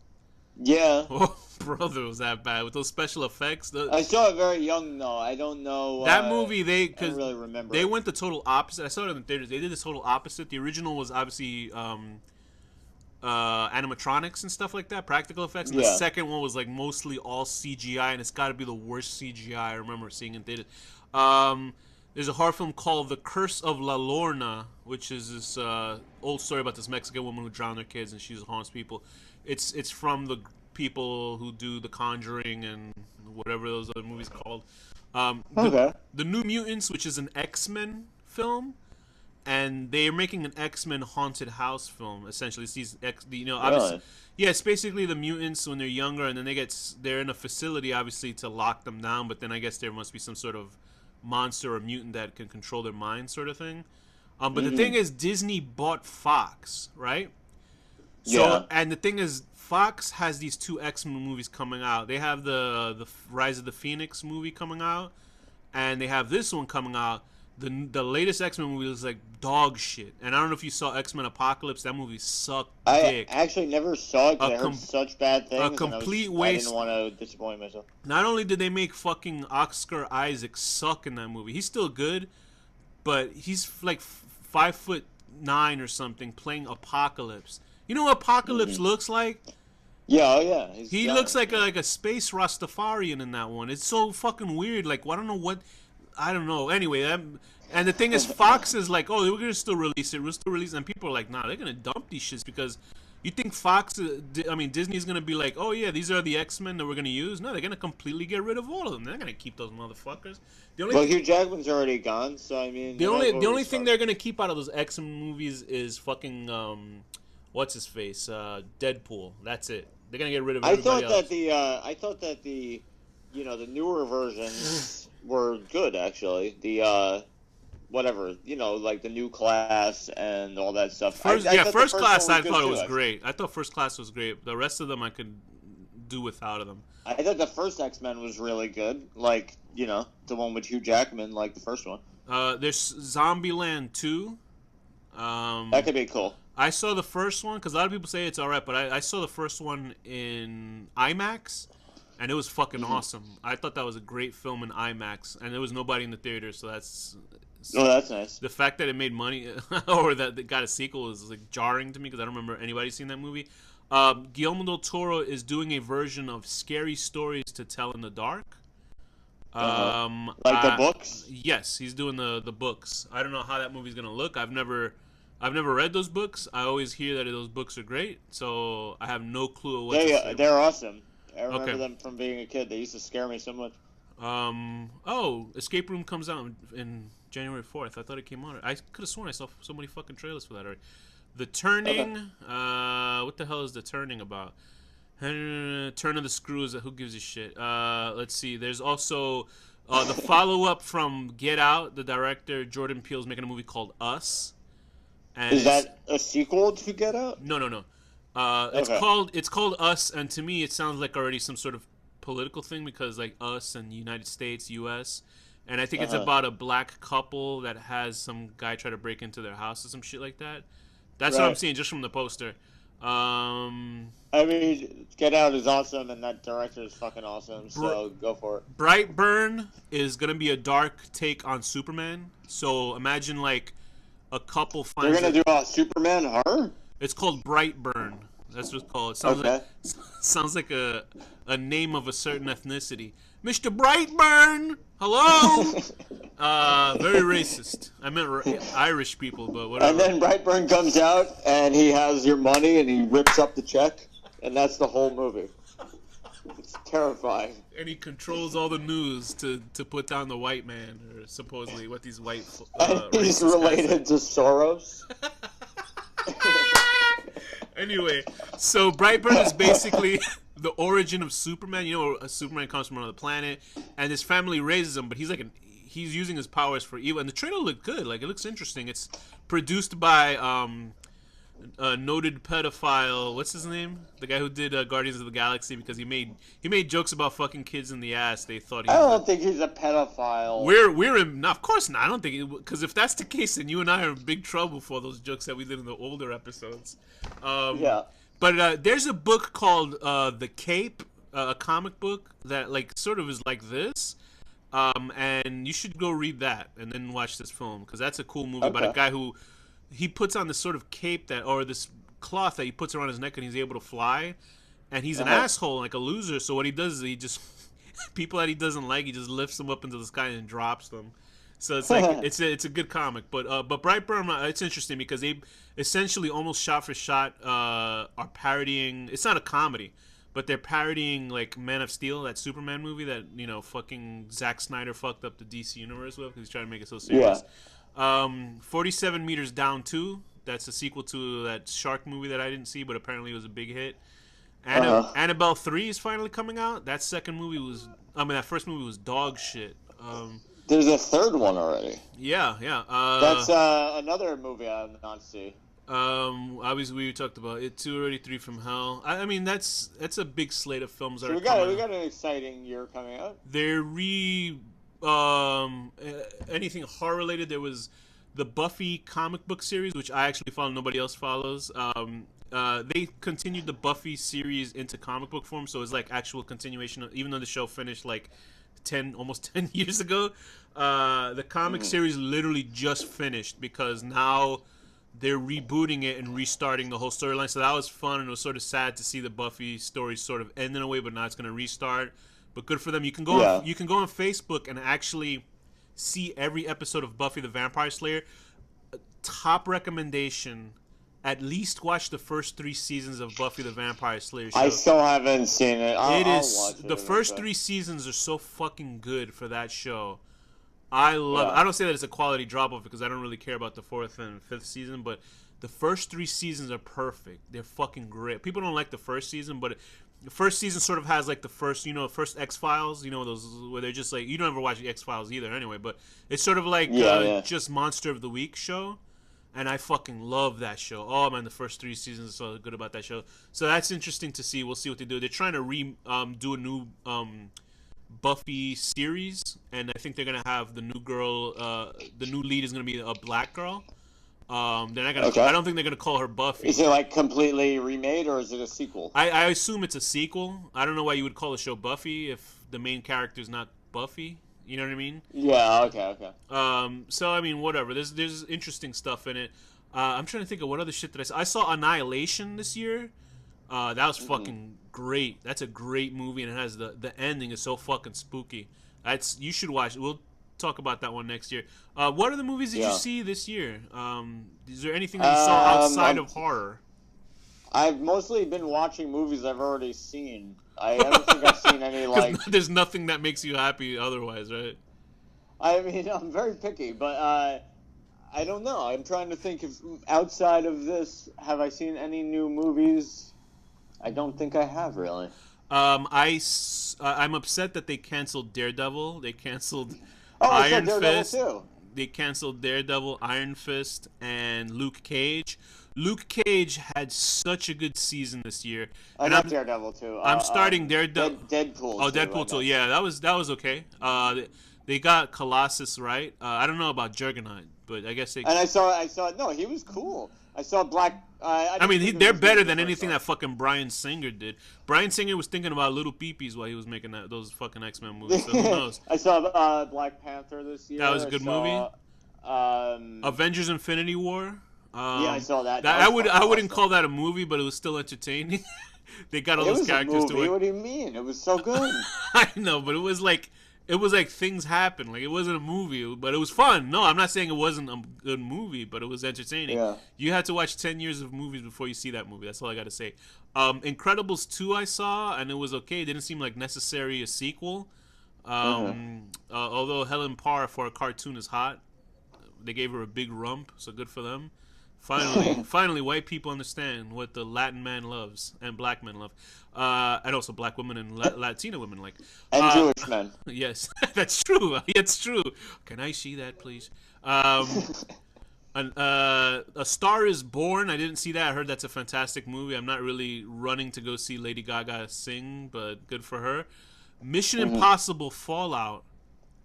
Yeah. Oh, brother, was that bad with those special effects? I saw it very young though. I don't know. That movie, I don't really remember. They went the total opposite. I saw it in the theaters. They did this total opposite. The original was obviously animatronics and stuff like that, practical effects. And the second one was like mostly all CGI, and it's got to be the worst CGI I remember seeing in theaters. There's a horror film called The Curse of La Lorna, which is this old story about this Mexican woman who drowned her kids and she haunts people. It's from the people who do The Conjuring and whatever those other movies called. The New Mutants, which is an X-Men film, and they're making an X-Men haunted house film. Essentially, it's these obviously, yeah, it's basically the mutants when they're younger, and then they're in a facility, obviously, to lock them down. But then I guess there must be some sort of monster or mutant that can control their mind, sort of thing. But the thing is, Disney bought Fox, right? So, and the thing is, Fox has these two X-Men movies coming out. They have the Rise of the Phoenix movie coming out, and they have this one coming out. The latest X-Men movie is like dog shit. And I don't know if you saw X-Men Apocalypse. That movie sucked dick. I actually never saw it because I heard such bad things. A complete waste. I didn't want to disappoint myself. Not only did they make fucking Oscar Isaac suck in that movie, he's still good, but he's like 5'9" or something playing Apocalypse. You know what Apocalypse looks like? Yeah, yeah. He looks like a space Rastafarian in that one. It's so fucking weird. Like, I don't know what... I don't know. Anyway, and the thing is, Fox is like, oh, we're going to still release it. We'll still release it. And people are like, nah, they're going to dump these shits because you think Disney's going to be like, oh, yeah, these are the X-Men that we're going to use? No, they're going to completely get rid of all of them. They're not going to keep those motherfuckers. Hugh Jackman's already gone, so I mean... The only thing they're going to keep out of those X-Men movies is fucking, what's his face? Deadpool. That's it. They're going to get rid of everybody else. I thought that the newer versions... were good, actually. The whatever, like the new class and all that stuff. First class I thought it was great. I thought First Class was great. The rest of them I could do without them. I thought the first X-Men was really good. Like, the one with Hugh Jackman, like the first one. There's Zombieland 2. That could be cool. I saw the first one because a lot of people say it's alright, but I saw the first one in IMAX. And it was fucking awesome. I thought that was a great film in IMAX, and there was nobody in the theater, so that's... Oh, that's nice. The fact that it made money, or that it got a sequel, is like jarring to me because I don't remember anybody seeing that movie. Guillermo del Toro is doing a version of Scary Stories to Tell in the Dark. Like the books? Yes, he's doing the books. I don't know how that movie's gonna look. I've never read those books. I always hear that those books are great, so I have no clue what to say. They're awesome. I remember them from being a kid. They used to scare me so much. Escape Room comes out in January 4th. I thought it came out. I could have sworn I saw so many fucking trailers for that already. The Turning. What the hell is The Turning about? Turn of the Screws. Who gives a shit? Let's see. There's also the follow-up from Get Out. The director, Jordan Peele, is making a movie called Us. And is that a sequel to Get Out? No. It's called Us, and to me it sounds like already some sort of political thing because like Us and United States, U.S., and I think it's about a black couple that has some guy try to break into their house or some shit like that. That's what I'm seeing just from the poster. I mean, Get Out is awesome, and that director is fucking awesome, so go for it. Brightburn is gonna be a dark take on Superman. So imagine like a couple finds. They're gonna do a Superman horror. It's called Brightburn. That's what it's called. It sounds like a name of a certain ethnicity. Mr. Brightburn! Hello! Very racist. I meant Irish people, but whatever. And then Brightburn comes out, and he has your money, and he rips up the check, and that's the whole movie. It's terrifying. And he controls all the news to put down the white man, or supposedly what these white he's related to Soros. Anyway, so Brightburn is basically the origin of Superman. Superman comes from another planet, and his family raises him, but he's using his powers for evil. And the trailer looked good. Like, it looks interesting. It's produced by a noted pedophile. What's his name? The guy who did Guardians of the Galaxy, because he made jokes about fucking kids in the ass. They thought I don't think he's a pedophile. We're in. No, of course not. I don't think because if that's the case, then you and I are in big trouble for those jokes that we did in the older episodes. Yeah. But there's a book called The Cape, a comic book that like sort of is like this. And you should go read that and then watch this film because that's a cool movie about a guy who he puts on this sort of cape or this cloth that he puts around his neck and he's able to fly, and he's an asshole, like a loser. So what he does is people that he doesn't like, he just lifts them up into the sky and drops them. So it's like it's a good comic, but Brightburn, it's interesting because they essentially almost shot for shot are parodying. It's not a comedy, but they're parodying like Man of Steel, that Superman movie that fucking Zack Snyder fucked up the DC universe with because he's trying to make it so serious. Yeah. 47 Meters Down 2. That's a sequel to that shark movie that I didn't see, but apparently it was a big hit. Annabelle 3 is finally coming out. That first movie was dog shit. There's a third one already. Yeah. That's another movie I have not seen. Obviously we talked about it. 283 from Hell. I mean, that's a big slate of films that so are coming. We got an exciting year coming up. They're anything horror related. There was the Buffy comic book series, which I actually follow. Nobody else follows. They continued the Buffy series into comic book form, so it's like actual continuation. Even though the show finished like almost 10 years ago, the comic series literally just finished because now they're rebooting it and restarting the whole storyline. So that was fun, and it was sort of sad to see the Buffy story sort of end in a way, but now it's going to restart. But good for them. You can go on Facebook and actually see every episode of Buffy the Vampire Slayer. Top recommendation: at least watch the first 3 seasons of Buffy the Vampire Slayer show. I still haven't seen it. I'll watch it. The first 3 seasons are so fucking good for that show. I love it. I don't say that it's a quality drop-off because I don't really care about the 4th and 5th season, but the first 3 seasons are perfect. They're fucking great. People don't like the first season, but the first season sort of has like the first X-Files, those where they're just like, you don't ever watch the X-Files either anyway, but it's sort of like just Monster of the Week show. And I fucking love that show. Oh man, the first 3 seasons are so good about that show. So that's interesting to see. We'll see what they do. They're trying to do a new Buffy series, and I think they're gonna have the new girl. The new lead is gonna be a black girl. They're not gonna. Okay. I don't think they're gonna call her Buffy. Is it like completely remade, or is it a sequel? I assume it's a sequel. I don't know why you would call the show Buffy if the main character is not Buffy. You know what I mean? Yeah. Okay. So I mean, whatever. There's interesting stuff in it. I'm trying to think of what other shit did I see. I saw Annihilation this year. That was fucking great. That's a great movie, and it has the ending is so fucking spooky. You should watch it. We'll talk about that one next year. What are the movies that you see this year? Is there anything that you saw outside of horror? I've mostly been watching movies I've already seen. I don't think I've seen any like. There's nothing that makes you happy otherwise, right? I mean, I'm very picky, but I don't know. I'm trying to think if outside of this, have I seen any new movies? I don't think I have really. I'm upset that they canceled Daredevil. They canceled Iron Fist. Too. They canceled Daredevil, Iron Fist, and Luke Cage. Luke Cage had such a good season this year. I got Daredevil too. I'm starting Daredevil. Deadpool. Oh, Deadpool too. Yeah, that was okay. They got Colossus right. I don't know about Juggernaut, but I guess they. And I saw. No, he was cool. I saw Black. I mean, they're better than anything that fucking Bryan Singer did. Bryan Singer was thinking about little peepees while he was making those fucking X-Men movies. So who knows? I saw Black Panther this year. That was a good movie. Avengers: Infinity War. Yeah, I saw that. I wouldn't call that a movie, but it was still entertaining. They got all those characters to it. What do you mean? It was so good. I know, but it was like things happened. Like it wasn't a movie, but it was fun. No, I'm not saying it wasn't a good movie, but it was entertaining. Yeah. You had to watch 10 years of movies before you see that movie. That's all I got to say. Incredibles 2 I saw, and it was okay. It didn't seem like necessary a sequel. Although Helen Parr for a cartoon is hot. They gave her a big rump, so good for them. Finally, white people understand what the Latin man loves and black men love, and also black women and Latina women like. And Jewish men. Yes, that's true. It's true. Can I see that, please? A Star is Born. I didn't see that. I heard that's a fantastic movie. I'm not really running to go see Lady Gaga sing, but good for her. Mission Impossible Fallout.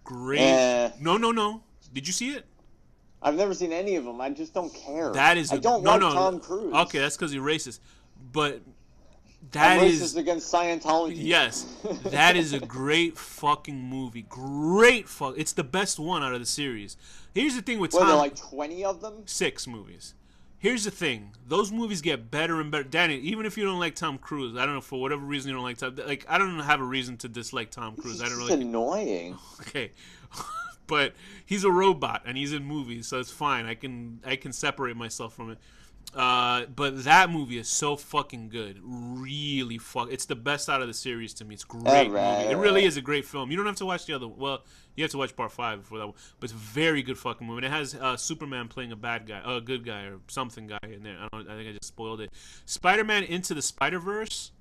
Great. No. Did you see it? I've never seen any of them. I just don't care. I don't like Tom Cruise. Okay, that's because you're racist. But I'm racist against Scientology. Yes, that is a great fucking movie. It's the best one out of the series. Here's the thing with Tom. Were there like 20 of them? 6 movies. Here's the thing: those movies get better and better. Danny, even if you don't like Tom Cruise, I don't know, for whatever reason you don't like Tom. Like, I don't have a reason to dislike Tom Cruise. I don't really. Annoying. Okay, but he's a robot and he's in movies, so it's fine. I can separate myself from it. But that movie is so fucking good. Really it's the best out of the series to me. It's a great movie. It really is a great film. You don't have to watch the other. Well, you have to watch part 5 before that one. But it's a very good fucking movie. And it has Superman playing a bad guy, a good guy or something guy in there. I think I just spoiled it. Spider-Man Into the Spider-Verse,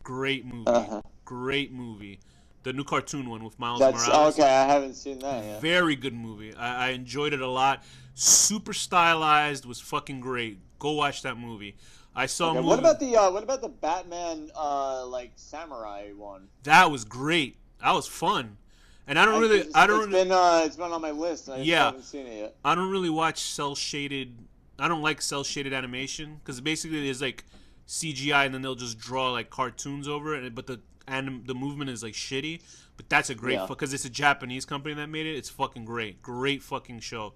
great movie. Great movie. The new cartoon one with Miles Morales. Okay, I haven't seen that yet. Very good movie. I enjoyed it a lot. Super stylized, was fucking great. Go watch that movie. I saw a movie. What about the Batman like samurai one? That was great. That was fun. And it's been on my list. And I just haven't seen it yet. I don't really watch cell shaded. I don't like cell shaded animation because basically there's like CGI and then they'll just draw like cartoons over it. But the movement is like shitty. But that's a great because it's a Japanese company that made it. It's fucking great. Great fucking show.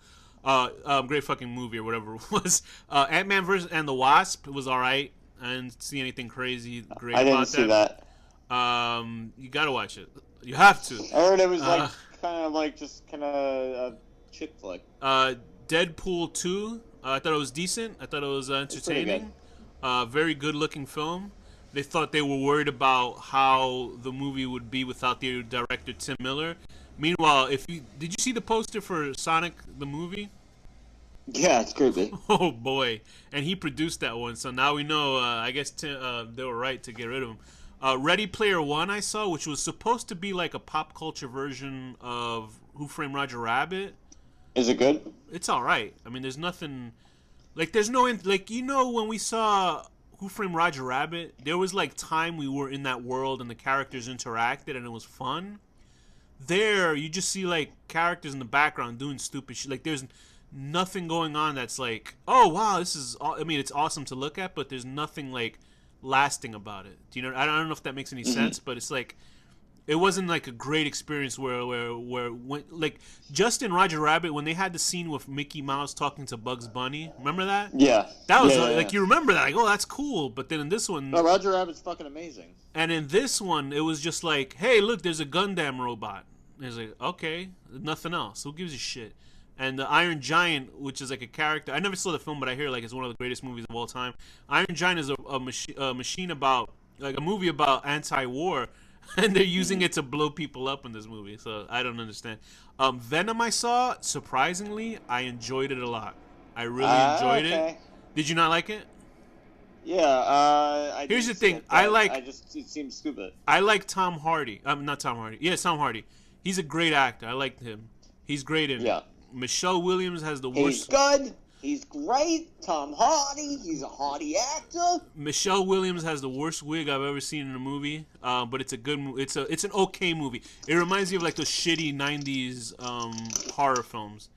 Great fucking movie or whatever it was. Ant-Man and the Wasp was all right. I didn't see anything crazy great about that. I didn't see that. You gotta watch it. You have to. I heard it was like kind of a chick flick. Deadpool 2. I thought it was decent. I thought it was entertaining. Very good looking film. They thought they were worried about how the movie would be without the director Tim Miller. Meanwhile, did you see the poster for Sonic the movie? Yeah, it's creepy. Oh boy, and he produced that one, so now we know. I guess they were right to get rid of him. Ready Player One I saw, which was supposed to be like a pop culture version of Who Framed Roger Rabbit. Is it good? It's all right. I mean, there's nothing like there's no like when we saw Who Framed Roger Rabbit, there was like time we were in that world and the characters interacted and it was fun. There, you just see like characters in the background doing stupid shit. Like there's nothing going on that's like, oh wow, this is. I mean, it's awesome to look at, but there's nothing like lasting about it. Do you know? I don't know if that makes any sense, but it's like it wasn't like a great experience where when, like just in Roger Rabbit when they had the scene with Mickey Mouse talking to Bugs Bunny. Remember that? Yeah. That was like you remember that? Like, oh, that's cool. But then in this one, no, Roger Rabbit's fucking amazing. And in this one, it was just like, hey, look, there's a Gundam robot. And it's like, okay, nothing else. Who gives a shit? And the Iron Giant, which is like a character, I never saw the film, but I hear like it's one of the greatest movies of all time. Iron Giant is a machine about, like a movie about anti-war, and they're using it to blow people up in this movie. So I don't understand. Venom I saw, surprisingly, I enjoyed it a lot. I really enjoyed it. Did you not like it? Yeah, here's the thing. It seems stupid. I like Tom Hardy. Not Tom Hardy. Yeah, Tom Hardy. He's a great actor. I like him. He's great in it. Michelle Williams has the worst. He's good. He's great. Tom Hardy. He's a Hardy actor. Michelle Williams has the worst wig I've ever seen in a movie. But it's a good movie. It's an okay movie. It reminds me of like those shitty '90s horror films.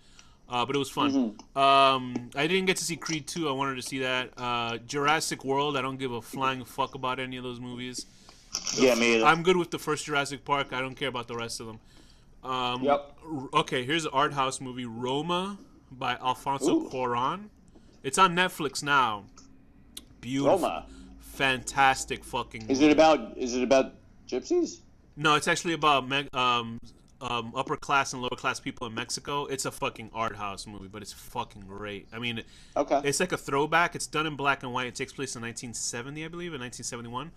But it was fun. I didn't get to see Creed 2. I wanted to see that. Jurassic World. I don't give a flying fuck about any of those movies. Yeah, me either. I'm good with the first Jurassic Park. I don't care about the rest of them. Okay, here's an art house movie, Roma by Alfonso Cuarón. It's on Netflix now. Beautiful. Roma. Fantastic fucking movie. Is it about gypsies? No, it's actually about upper class and lower class people in Mexico. It's a fucking art house movie, but it's fucking great. I mean, it's like a throwback. It's done in black and white. It takes place in 1970, I believe, in 1971.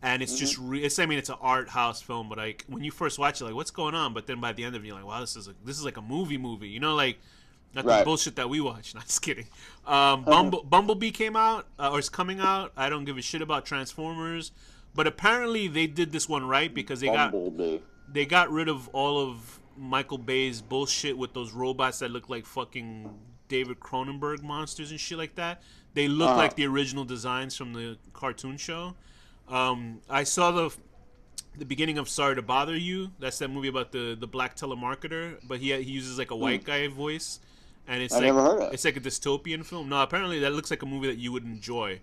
And it's just, it's an art house film, but like when you first watch it, like what's going on? But then by the end of it, you're like, wow, this is like a movie, you know, like not the bullshit that we watch. Not just kidding. Bumblebee came out or is coming out. I don't give a shit about Transformers, but apparently they did this one right because they got rid of all of Michael Bay's bullshit with those robots that look like fucking David Cronenberg monsters and shit like that. They look like the original designs from the cartoon show. I saw the beginning of Sorry to Bother You. That's that movie about the black telemarketer, but he uses like a white guy voice, and it's never heard of it. It's like a dystopian film. No, apparently that looks like a movie that you would enjoy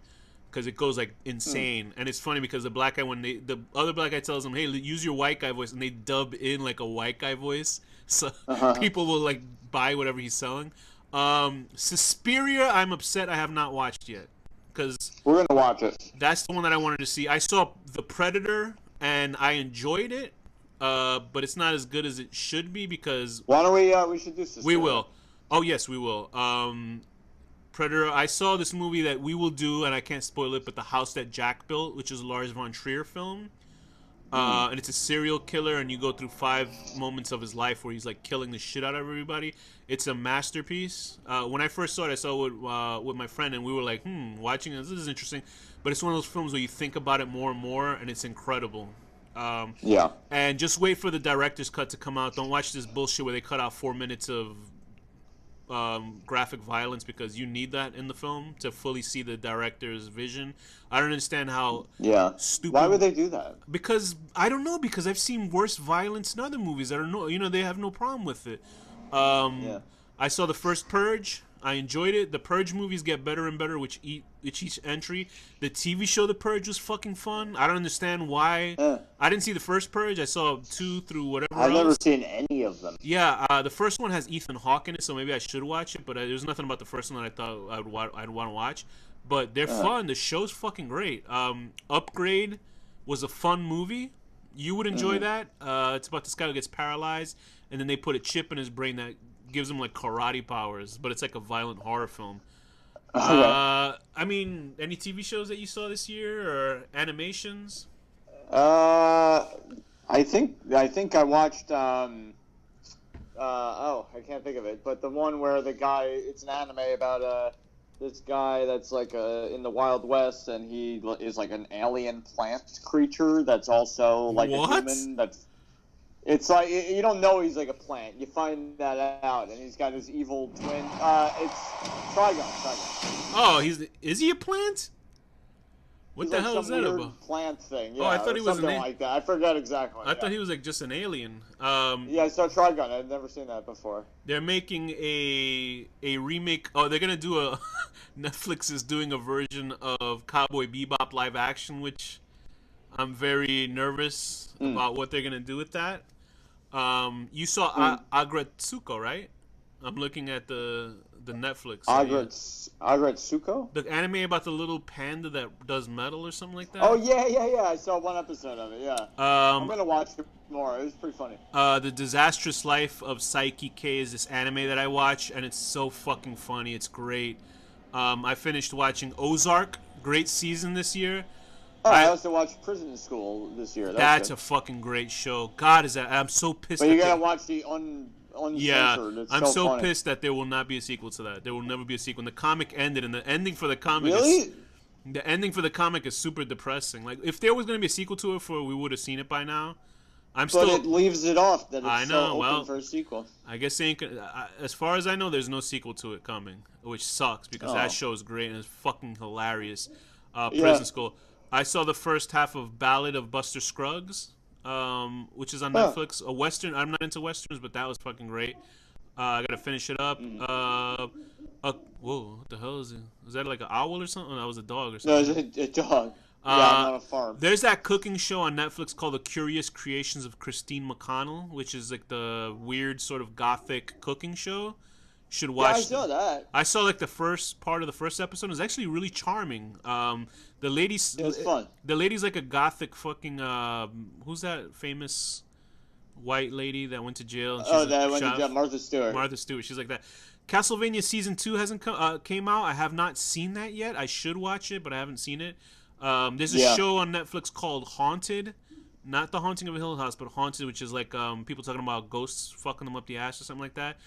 because it goes like insane, and it's funny because the black guy the other black guy tells him, hey, use your white guy voice, and they dub in like a white guy voice, so people will like buy whatever he's selling. Suspiria, I'm upset I have not watched yet. Because we're gonna watch it. That's the one that I wanted to see. I saw The Predator, and I enjoyed it. But it's not as good as it should be because... Why don't we should do Suspiria. We will. Oh, yes, we will. Predator, I saw this movie that we will do, and I can't spoil it, but The House That Jack Built, which is a Lars von Trier film. And it's a serial killer, and you go through 5 moments of his life where he's like killing the shit out of everybody. It's a masterpiece. When I first saw it, I saw it with my friend, and we were like, watching this is interesting. But it's one of those films where you think about it more and more, and it's incredible. Yeah. And just wait for the director's cut to come out. Don't watch this bullshit where they cut out 4 minutes of graphic violence, because you need that in the film to fully see the director's vision. I don't understand how stupid. Why would they do that? Because I don't know. Because I've seen worse violence in other movies. I don't know. They have no problem with it. I saw the first Purge. I enjoyed it. The Purge movies get better and better with each entry. The TV show The Purge was fucking fun. I don't understand why. I didn't see the first Purge. I saw 2 through whatever I've never seen any of them. Yeah, the first one has Ethan Hawke in it, so maybe I should watch it. But there's nothing about the first one that I thought I'd want to watch. But they're fun. The show's fucking great. Upgrade was a fun movie. You would enjoy that. It's about this guy who gets paralyzed, and then they put a chip in his brain that gives him like karate powers, but it's like a violent horror film. I mean, any TV shows that you saw this year or animations? I think I watched I can't think of it, but the one where the guy, it's an anime about this guy that's like in the Wild West, and he is like an alien plant creature that's also like a human. It's like, you don't know he's like a plant. You find that out, and he's got his evil twin. It's Trigon. Oh, is he a plant? What the hell is that about? Plant thing. Yeah, I thought he was something like that. I forget exactly. I thought he was like just an alien. Yeah, I saw Trigon. I'd never seen that before. They're making a remake. Oh, they're gonna do a. Netflix is doing a version of Cowboy Bebop live action, which I'm very nervous about what they're gonna do with that. You saw Agretsuko, right? I'm looking at the Netflix. Agretsuko? The anime about the little panda that does metal or something like that? Oh, yeah. I saw one episode of it, yeah. I'm going to watch it more. It was pretty funny. The Disastrous Life of Psyche K is this anime that I watch, and it's so fucking funny. It's great. I finished watching Ozark. Great season this year. Oh, I also watched Prison School this year. That's a fucking great show. God, is that... I'm so pissed. But you gotta watch the uncensored. It's I'm so funny. pissed that there will not be a sequel to that. There will never be a sequel. And the comic ended, and the ending for the comic the ending for the comic is super depressing. Like, if there was going to be a sequel to it, we would have seen it by now. But it leaves it off that it's open for a sequel. I guess as far as I know, there's no sequel to it coming, which sucks because that show is great and it's fucking hilarious. Prison School. I saw the first half of Ballad of Buster Scruggs, which is on Netflix. A Western. I'm not into Westerns, but that was fucking great. I gotta finish it up. Whoa, what the hell is it? Was that like an owl or something? Oh, that was a dog or something. No, it's a dog. Yeah, I'm on a farm. There's that cooking show on Netflix called The Curious Creations of Christine McConnell, which is like the weird sort of gothic cooking show. Should watch. Yeah, I saw that. I saw like the first part of the first episode. It was actually really charming. The lady's. It was fun. The lady's like a gothic fucking. Who's that famous white lady that went to jail? And that went to jail. Martha Stewart. Martha Stewart. She's like that. Castlevania Season 2 hasn't came out. I have not seen that yet. I should watch it, but I haven't seen it. There's a show on Netflix called Haunted. Not The Haunting of a Hill House, but Haunted, which is like people talking about ghosts fucking them up the ass or something like that.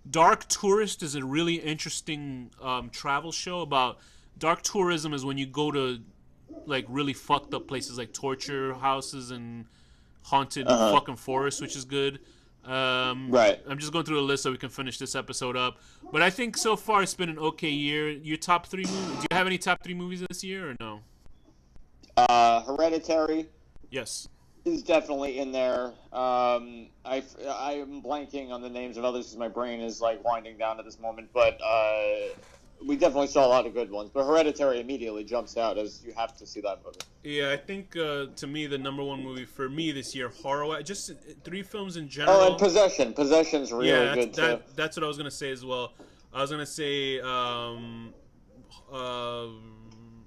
Dark Tourist is a really interesting travel show about dark tourism. Is when you go to like really fucked up places like torture houses and haunted fucking forests, which is good. Right. I'm just going through a list so we can finish this episode up. But I think so far it's been an okay year. Your top 3 movies? Do you have any top 3 movies this year or no? Hereditary. Yes. Is definitely in there. I'm blanking on the names of others because my brain is like winding down at this moment. But we definitely saw a lot of good ones, but Hereditary immediately jumps out as you have to see that movie. Yeah, I think to me the number one movie for me this year, horror. Just 3 films in general. Oh, and Possession. Possession's really good too. That's what I was gonna say as well. I was gonna say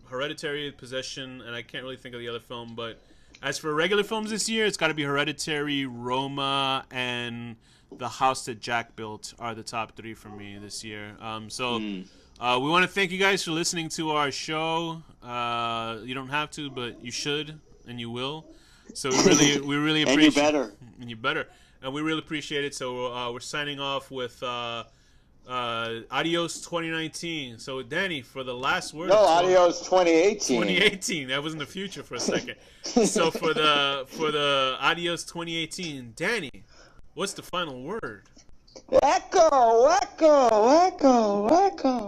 Hereditary, Possession, and I can't really think of the other film. But as for regular films this year, it's got to be Hereditary, Roma, and The House That Jack Built are the top 3 for me this year. We want to thank you guys for listening to our show. You don't have to, but you should, and you will. So we really appreciate. And you better. And you better. And we really appreciate it. So we're signing off with Adios 2019. So Danny, for the last word. No, Adios 2018. 2018. That was in the future for a second. So for the Adios 2018, Danny, what's the final word? Echo, echo, echo, echo.